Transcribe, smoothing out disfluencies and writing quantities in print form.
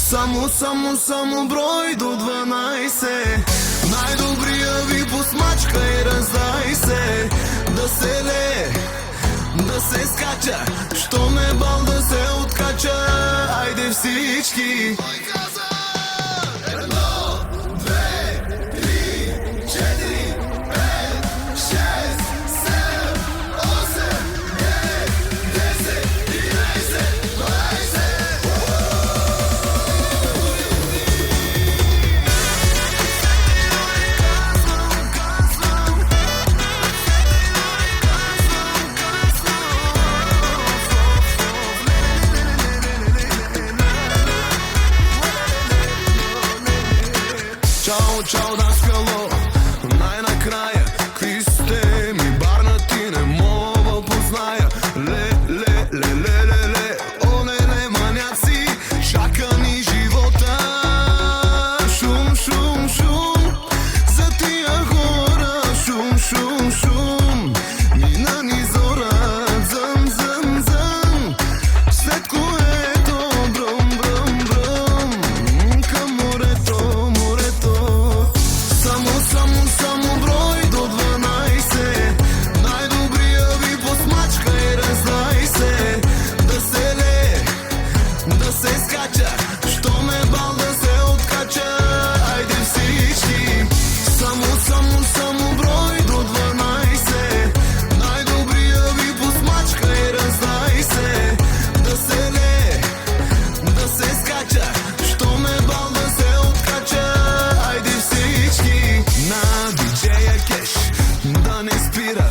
Само брой до 12. Най-добрия ви посмачка и раздай се. Да се лее, да се скача, що ме бал да се откача. Айде всички. Чао, даскало, най-накрая какви сте ми барнати, не мога позная. Ле, оле, маняци, чака ни живота. Шум, за тия хора, шум, мина ни зора, зъм, след което бръм, към морето. Само брой до 12. Най-добрия ви посмачка и раздай се. Да се лее, да се скача, що ме бал да се откача. Айде всички. Само брой до 12. Най-добрия ви посмачка и раздай се. Да се лее, да се скача, що ме бал да се откача. Айде всички. На диджея кеш да не спира.